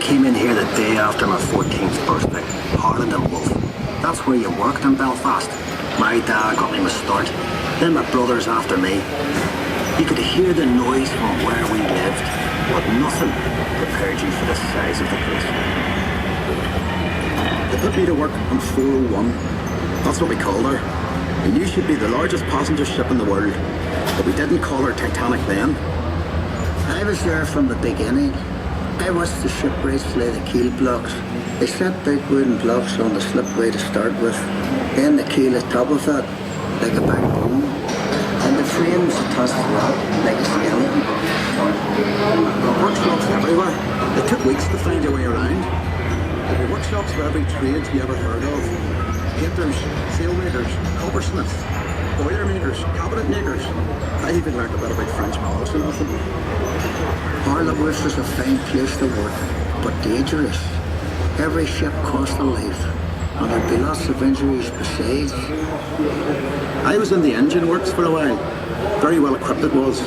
Came in here the day after my 14th birthday, Harland and Wolf. That's where you worked in Belfast. My dad got me my start, then my brothers after me. You could hear the noise from where we lived, but nothing prepared you for the size of the place. They put me to work on 401. That's what we called her. We knew she'd be the largest passenger ship in the world, but we didn't call her Titanic then. I was there from the beginning. I watched the shipwrights lay the keel blocks. They set big wooden blocks on the slipway to start with, then the keel atop of it, like a backbone, and the frames attached to that, like a skeleton. Workshops everywhere. It took weeks to find your way around. There were workshops for every trade you ever heard of. Painters, sailmakers, coppersmiths, boiler makers, cabinet makers. I even learned a bit about French polishing off them. Harland was a fine place to work, but dangerous. Every ship cost a life, and there'd be lots of injuries besides. I was in the engine works for a while. Very well equipped it was.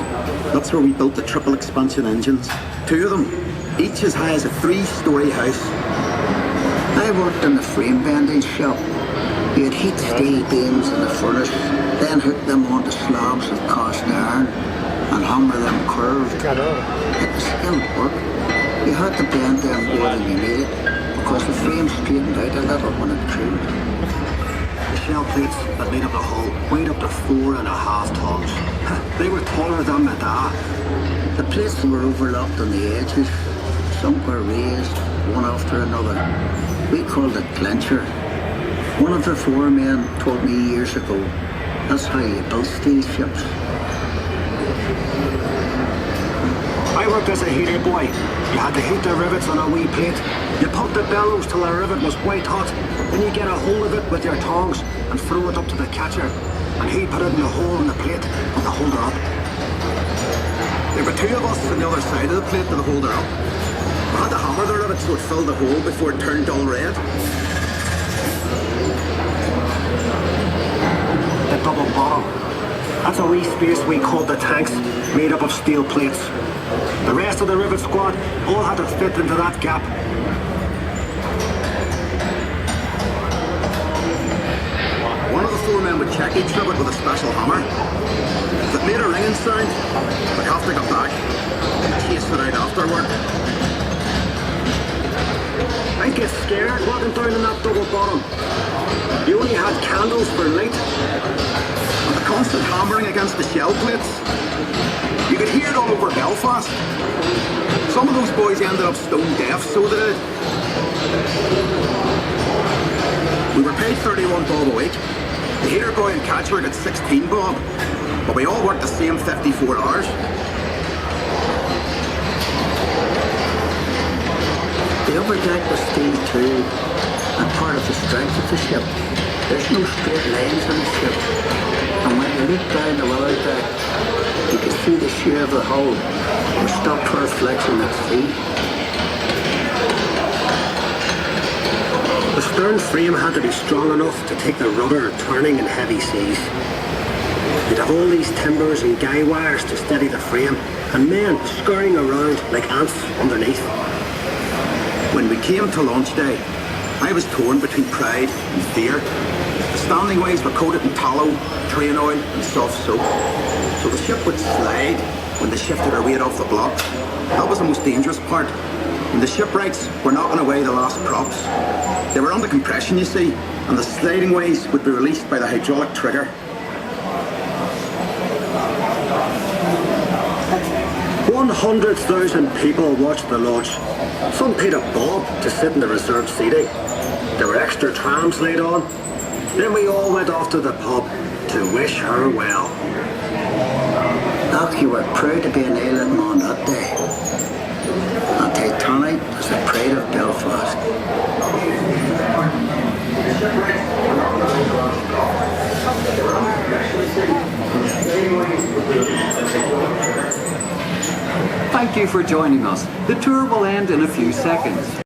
That's where we built the triple expansion engines. 2 of them, each as high as a 3-story house. I worked in the frame bending shop. You'd heat steel beams in the furnace, then hook them onto slabs of cast iron and hammer them curved. It was skilled work. You had to bend them more than you needed because the frame straightened out a little when it cooled. The shell plates that made up the hull weighed up to 4.5 tons. They were taller than my dad. The plates were overlocked on the edges. Some were raised, one after another. We called it clincher. One of the foremen told me years ago, that's how you build steel ships. I worked as a heater boy. You had to heat the rivets on a wee plate. You put the bellows till the rivet was white hot. Then you get a hold of it with your tongs and throw it up to the catcher. And he'd put it in the hole in the plate and the holder up. There were 2 of us on the other side of the plate with the holder up. We had to hammer the rivet so it filled the hole before it turned dull red. The double bottom. That's a wee space we called the tanks, made up of steel plates. The rest of the rivet squad all had to fit into that gap. One of the 4 men would check each rivet with a special hammer. If it made a ringing sound, we'd have to go back and chase it out afterward. I'd get scared walking down in that double bottom. You only had candles for light. And the constant hammering against the shell plates. You could hear it all over Belfast. Some of those boys ended up stone deaf, so they did. We were paid 31 bob a week. The heater boy and catcher got 16 bob, but we all worked the same 54 hours. The upper deck was steel too, and part of the strength of the ship. There's no straight lines on the ship, and when you look down the weather deck, you can see the shear of the hull was stopped for reflection at sea. The stern frame had to be strong enough to take the rudder turning in heavy seas. You'd have all these timbers and guy wires to steady the frame, and men scurrying around like ants underneath. When we came to launch day, I was torn between pride and fear. The standing ways were coated in tallow, train oil and soft soap. So the ship would slide when they shifted her weight off the block. That was the most dangerous part. And the shipwrights were knocking away the last props. They were under compression, you see, and the sliding ways would be released by the hydraulic trigger. 100,000 people watched the launch. Some paid a bob to sit in the reserved seating. There were extra trams laid on. Then we all went off to the pub to wish her well. Doc, you were proud to be an island man that day. And Titanic was the pride of Belfast. Thank you for joining us. The tour will end in a few seconds.